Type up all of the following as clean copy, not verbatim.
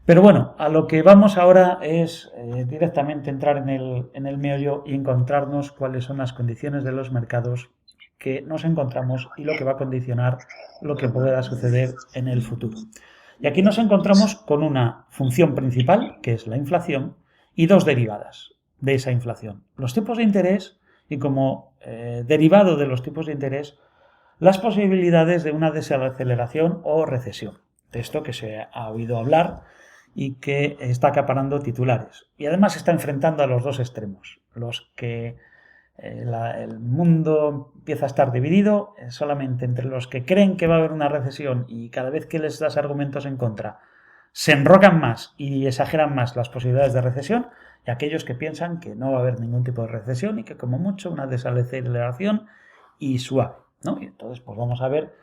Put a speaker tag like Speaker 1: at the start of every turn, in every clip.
Speaker 1: Pero bueno, a lo que vamos ahora es directamente entrar en el meollo y encontrarnos cuáles son las condiciones de los mercados que nos encontramos y lo que va a condicionar lo que pueda suceder en el futuro. Y aquí nos encontramos con una función principal, que es la inflación, y dos derivadas de esa inflación. Los tipos de interés y como derivado de los tipos de interés, las posibilidades de una desaceleración o recesión. De esto que se ha oído hablar y que está acaparando titulares. Y además se está enfrentando a los dos extremos. Los que el mundo empieza a estar dividido solamente entre los que creen que va a haber una recesión y cada vez que les das argumentos en contra se enrocan más y exageran más las posibilidades de recesión, y aquellos que piensan que no va a haber ningún tipo de recesión y que como mucho una desaceleración y suave, ¿no? Y entonces pues vamos a ver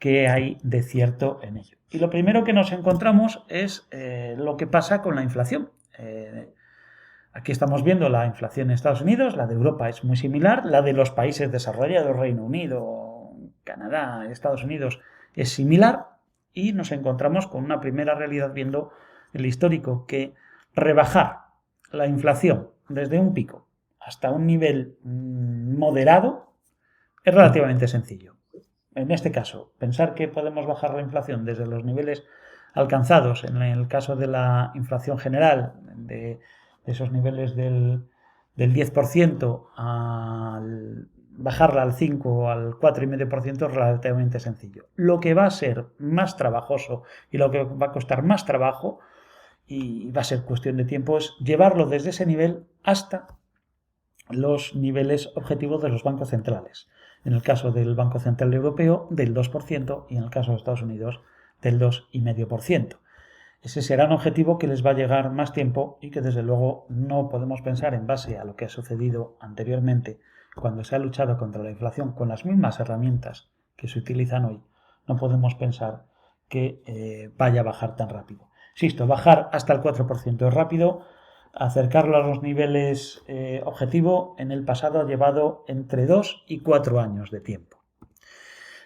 Speaker 1: qué hay de cierto en ello. Y lo primero que nos encontramos es lo que pasa con la inflación. Aquí estamos viendo la inflación en Estados Unidos, la de Europa es muy similar, la de los países desarrollados, Reino Unido, Canadá, Estados Unidos, es similar, y nos encontramos con una primera realidad viendo el histórico que rebajar la inflación desde un pico hasta un nivel moderado es relativamente sencillo. En este caso, pensar que podemos bajar la inflación desde los niveles alcanzados en el caso de la inflación general, de esos niveles del 10%, bajarla al 5 o al 4,5% es relativamente sencillo. Lo que va a ser más trabajoso y lo que va a costar más trabajo, y va a ser cuestión de tiempo, es llevarlo desde ese nivel hasta los niveles objetivos de los bancos centrales. En el caso del Banco Central Europeo, del 2%, y en el caso de Estados Unidos, del 2,5%. Ese será un objetivo que les va a llegar más tiempo y que desde luego no podemos pensar en base a lo que ha sucedido anteriormente cuando se ha luchado contra la inflación con las mismas herramientas que se utilizan hoy. No podemos pensar que vaya a bajar tan rápido. Insisto, bajar hasta el 4% es rápido. Acercarlo a los niveles objetivo en el pasado ha llevado entre 2 y 4 años de tiempo.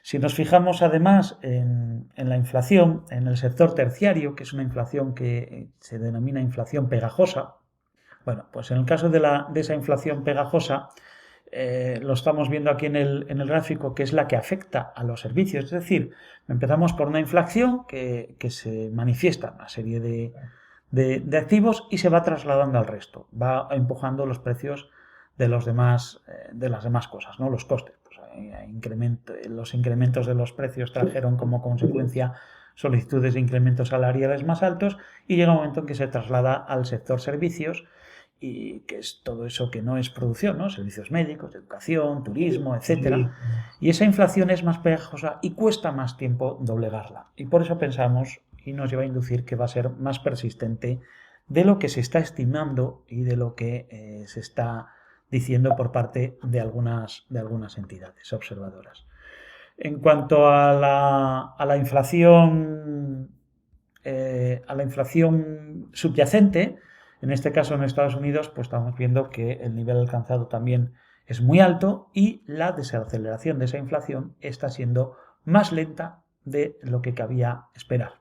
Speaker 1: Si nos fijamos además en la inflación, en el sector terciario, que es una inflación que se denomina inflación pegajosa, bueno, pues en el caso de esa inflación pegajosa, lo estamos viendo aquí en el gráfico, que es la que afecta a los servicios. Es decir, empezamos por una inflación que se manifiesta en una serie de activos y se va trasladando al resto, va empujando los precios de las demás cosas, ¿no? Los costes. Los incrementos de los precios trajeron como consecuencia solicitudes de incrementos salariales más altos, y llega un momento en que se traslada al sector servicios, y que es todo eso que no es producción, ¿no? Servicios médicos, educación, turismo, etcétera. Y esa inflación es más pegajosa y cuesta más tiempo doblegarla. Y por eso pensamos, y nos lleva a inducir, que va a ser más persistente de lo que se está estimando y de lo que se está diciendo por parte de algunas entidades observadoras. En cuanto a la inflación subyacente, en este caso en Estados Unidos, pues estamos viendo que el nivel alcanzado también es muy alto y la desaceleración de esa inflación está siendo más lenta de lo que cabía esperar.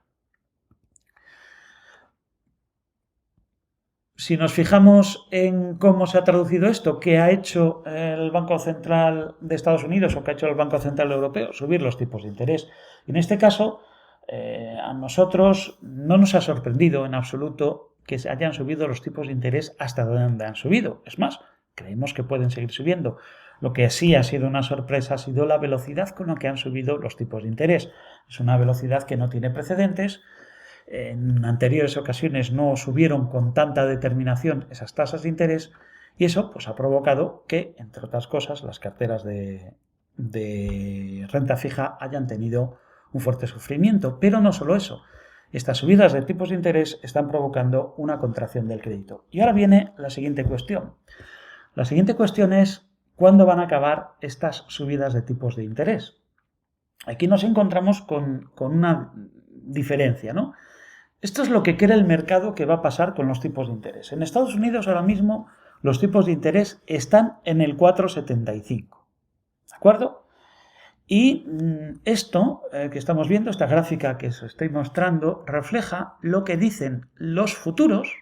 Speaker 1: Si nos fijamos en cómo se ha traducido esto, qué ha hecho el Banco Central de Estados Unidos o qué ha hecho el Banco Central Europeo, subir los tipos de interés. En este caso, a nosotros no nos ha sorprendido en absoluto que se hayan subido los tipos de interés hasta donde han subido. Es más, creemos que pueden seguir subiendo. Lo que sí ha sido una sorpresa ha sido la velocidad con la que han subido los tipos de interés. Es una velocidad que no tiene precedentes. En anteriores ocasiones no subieron con tanta determinación esas tasas de interés, y eso pues ha provocado que, entre otras cosas, las carteras de renta fija hayan tenido un fuerte sufrimiento. Pero no solo eso, estas subidas de tipos de interés están provocando una contracción del crédito. Y ahora viene la siguiente cuestión. La siguiente cuestión es ¿cuándo van a acabar estas subidas de tipos de interés? Aquí nos encontramos con una diferencia, ¿no? Esto es lo que cree el mercado que va a pasar con los tipos de interés. En Estados Unidos ahora mismo los tipos de interés están en el 4,75. ¿De acuerdo? Y esto que estamos viendo, esta gráfica que os estoy mostrando, refleja lo que dicen los futuros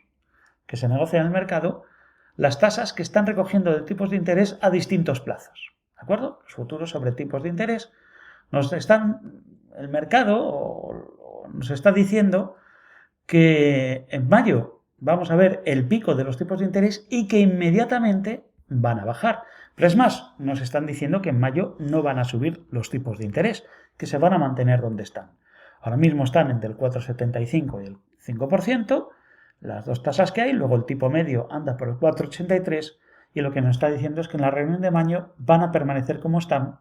Speaker 1: que se negocian en el mercado, las tasas que están recogiendo de tipos de interés a distintos plazos. ¿De acuerdo? Los futuros sobre tipos de interés el mercado nos está diciendo que en mayo vamos a ver el pico de los tipos de interés y que inmediatamente van a bajar. Pero es más, nos están diciendo que en mayo no van a subir los tipos de interés, que se van a mantener donde están. Ahora mismo están entre el 4,75 y el 5%, las dos tasas que hay, luego el tipo medio anda por el 4,83 y lo que nos está diciendo es que en la reunión de mayo van a permanecer como están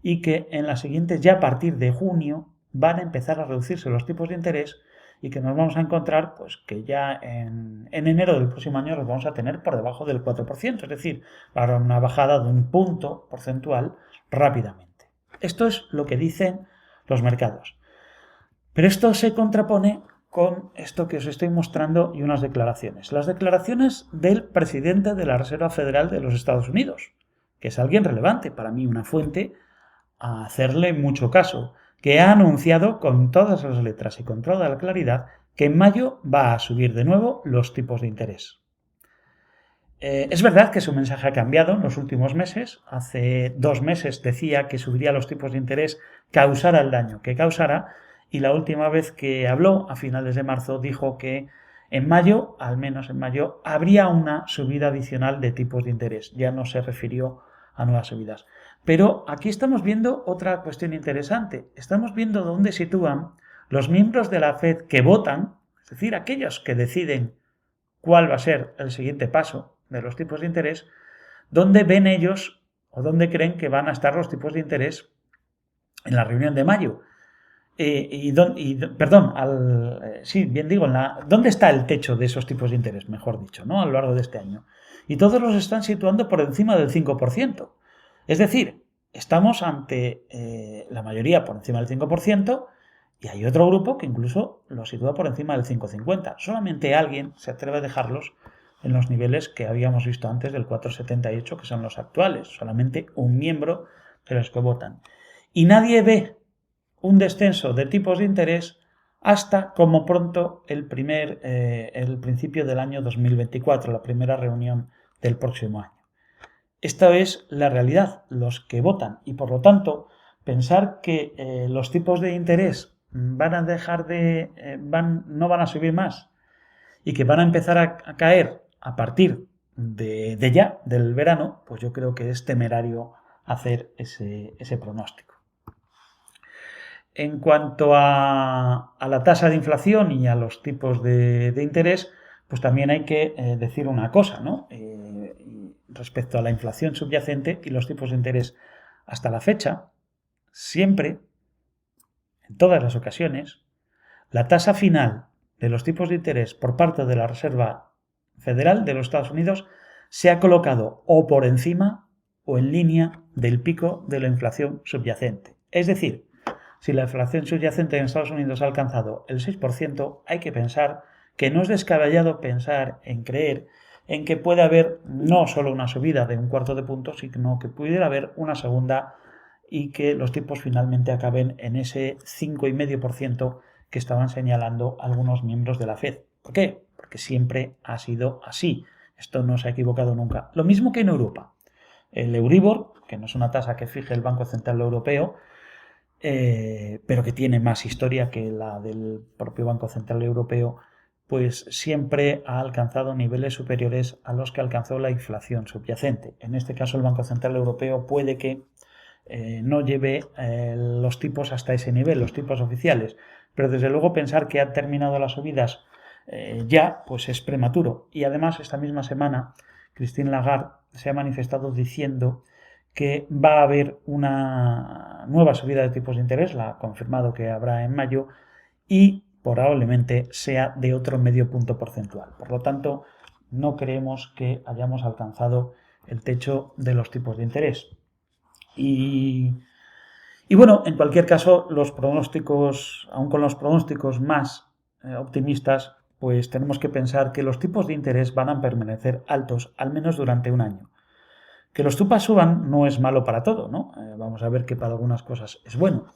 Speaker 1: y que en las siguientes, ya a partir de junio, van a empezar a reducirse los tipos de interés y que nos vamos a encontrar pues que ya en enero del próximo año los vamos a tener por debajo del 4%, es decir, para una bajada de un punto porcentual rápidamente. Esto es lo que dicen los mercados. Pero esto se contrapone con esto que os estoy mostrando y unas declaraciones. Las declaraciones del presidente de la Reserva Federal de los Estados Unidos, que es alguien relevante, para mí una fuente a hacerle mucho caso, que ha anunciado con todas las letras y con toda la claridad que en mayo va a subir de nuevo los tipos de interés. Es verdad que su mensaje ha cambiado en los últimos meses. Hace 2 meses decía que subiría los tipos de interés causara el daño que causara, y la última vez que habló, a finales de marzo, dijo que en mayo, al menos en mayo, habría una subida adicional de tipos de interés. Ya no se refirió a nuevas subidas. Pero aquí estamos viendo otra cuestión interesante. Estamos viendo dónde sitúan los miembros de la Fed que votan, es decir, aquellos que deciden cuál va a ser el siguiente paso de los tipos de interés, dónde ven ellos o dónde creen que van a estar los tipos de interés en la reunión de mayo. ¿Dónde está el techo de esos tipos de interés, mejor dicho, ¿no? A lo largo de este año? Y todos los están situando por encima del 5%. Es decir, estamos ante la mayoría por encima del 5% y hay otro grupo que incluso lo sitúa por encima del 5,50. Solamente alguien se atreve a dejarlos en los niveles que habíamos visto antes del 4,78, que son los actuales. Solamente un miembro de los que votan. Y nadie ve un descenso de tipos de interés hasta como pronto el principio del año 2024, la primera reunión del próximo año. Esta es la realidad, los que votan, y por lo tanto pensar que los tipos de interés van a no van a subir más y que van a empezar a caer a partir del verano, pues yo creo que es temerario hacer ese pronóstico. En cuanto a la tasa de inflación y a los tipos de interés, pues también hay que decir una cosa, ¿no? Respecto a la inflación subyacente y los tipos de interés. Hasta la fecha, siempre, en todas las ocasiones, la tasa final de los tipos de interés por parte de la Reserva Federal de los Estados Unidos se ha colocado o por encima o en línea del pico de la inflación subyacente. Es decir, si la inflación subyacente en Estados Unidos ha alcanzado el 6%, hay que pensar que no es descabellado pensar en creer en que puede haber no solo una subida de 1/4 de punto, sino que pudiera haber una segunda y que los tipos finalmente acaben en ese 5,5% que estaban señalando algunos miembros de la Fed. ¿Por qué? Porque siempre ha sido así. Esto no se ha equivocado nunca. Lo mismo que en Europa. El Euribor, que no es una tasa que fije el Banco Central Europeo, pero que tiene más historia que la del propio Banco Central Europeo, pues siempre ha alcanzado niveles superiores a los que alcanzó la inflación subyacente. En este caso, el Banco Central Europeo puede que no lleve los tipos hasta ese nivel, los tipos oficiales, pero desde luego pensar que ha terminado las subidas ya, pues es prematuro. Y además, esta misma semana, Christine Lagarde se ha manifestado diciendo que va a haber una nueva subida de tipos de interés, la ha confirmado que habrá en mayo, y probablemente sea de otro medio punto porcentual. Por lo tanto, no creemos que hayamos alcanzado el techo de los tipos de interés. Y bueno, en cualquier caso, los pronósticos, aun con los pronósticos más optimistas, pues tenemos que pensar que los tipos de interés van a permanecer altos al menos durante un año. Que los tupas suban no es malo para todo, ¿no? Vamos a ver que para algunas cosas es bueno.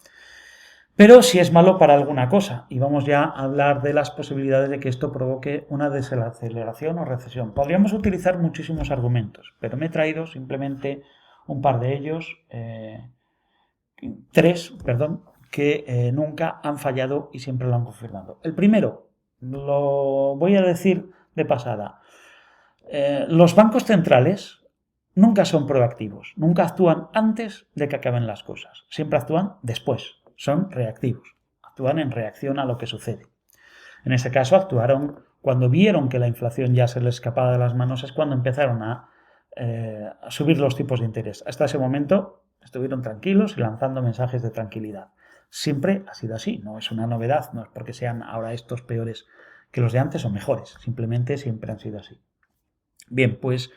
Speaker 1: Pero sí es malo para alguna cosa, y vamos ya a hablar de las posibilidades de que esto provoque una desaceleración o recesión. Podríamos utilizar muchísimos argumentos, pero me he traído simplemente un par de ellos, tres, que nunca han fallado y siempre lo han confirmado. El primero, lo voy a decir de pasada. Los bancos centrales nunca son proactivos, nunca actúan antes de que acaben las cosas, siempre actúan después. Son reactivos, actúan en reacción a lo que sucede. En ese caso actuaron cuando vieron que la inflación ya se les escapaba de las manos, es cuando empezaron a subir los tipos de interés. Hasta ese momento estuvieron tranquilos y lanzando mensajes de tranquilidad. Siempre ha sido así, no es una novedad, no es porque sean ahora estos peores que los de antes o mejores, simplemente siempre han sido así. Bien, pues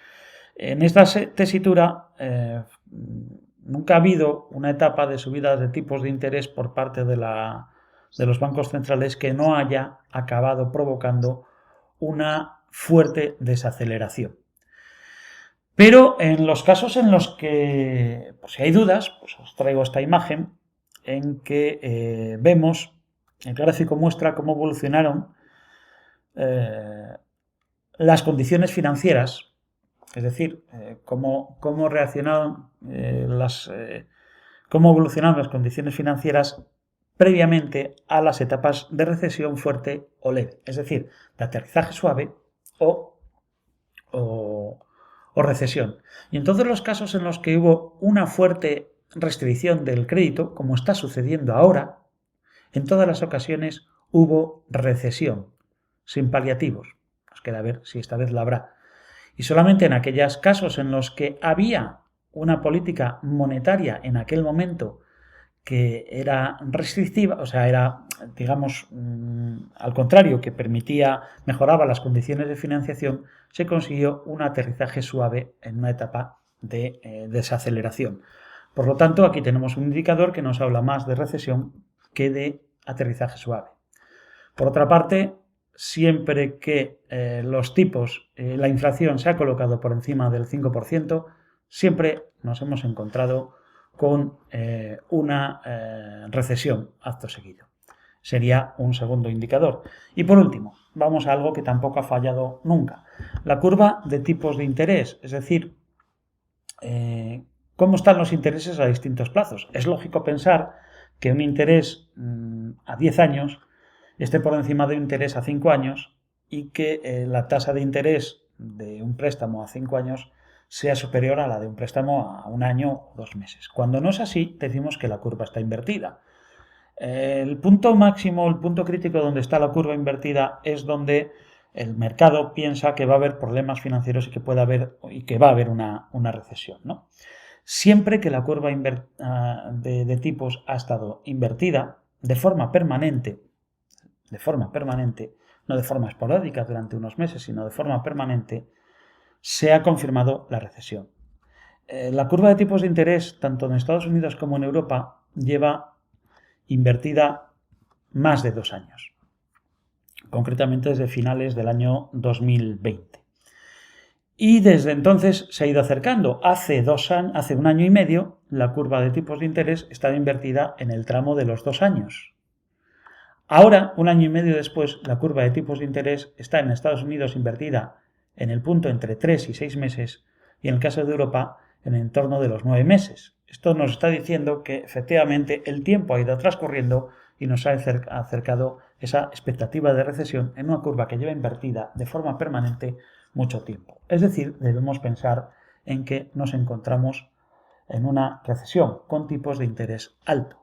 Speaker 1: en esta tesitura nunca ha habido una etapa de subidas de tipos de interés por parte de los bancos centrales que no haya acabado provocando una fuerte desaceleración. Pero en los casos en los que, pues si hay dudas, pues os traigo esta imagen en que vemos, el gráfico muestra cómo evolucionaron las condiciones financieras, es decir, cómo reaccionaron cómo evolucionaron las condiciones financieras previamente a las etapas de recesión fuerte o leve, es decir, de aterrizaje suave o recesión. Y en todos los casos en los que hubo una fuerte restricción del crédito, como está sucediendo ahora, en todas las ocasiones hubo recesión, sin paliativos. Nos queda ver si esta vez la habrá. Y solamente en aquellos casos en los que había una política monetaria en aquel momento que era restrictiva, o sea, era, digamos, al contrario, que mejoraba las condiciones de financiación, se consiguió un aterrizaje suave en una etapa de desaceleración. Por lo tanto, aquí tenemos un indicador que nos habla más de recesión que de aterrizaje suave. Por otra parte, siempre que los tipos, la inflación se ha colocado por encima del 5%, siempre nos hemos encontrado con una recesión acto seguido. Sería un segundo indicador. Y por último, vamos a algo que tampoco ha fallado nunca. La curva de tipos de interés, es decir, cómo están los intereses a distintos plazos. Es lógico pensar que un interés a 10 años esté por encima de un interés a 5 años y que la tasa de interés de un préstamo a 5 años sea superior a la de un préstamo a 1 año o 2 meses. Cuando no es así, decimos que la curva está invertida. El punto máximo, el punto crítico donde está la curva invertida es donde el mercado piensa que va a haber problemas financieros y que va a haber una recesión, ¿no? Siempre que la curva de tipos ha estado invertida de forma permanente, no de forma esporádica durante unos meses, sino de forma permanente, se ha confirmado la recesión. La curva de tipos de interés, tanto en Estados Unidos como en Europa, lleva invertida más de 2 años, concretamente desde finales del año 2020. Y desde entonces se ha ido acercando. Hace 1 año y medio, la curva de tipos de interés estaba invertida en el tramo de los 2 años. Ahora, 1 año y medio después, la curva de tipos de interés está en Estados Unidos invertida en el punto entre 3 y 6 meses y en el caso de Europa en el entorno de los 9 meses. Esto nos está diciendo que efectivamente el tiempo ha ido transcurriendo y nos ha acercado esa expectativa de recesión en una curva que lleva invertida de forma permanente mucho tiempo. Es decir, debemos pensar en que nos encontramos en una recesión con tipos de interés alto.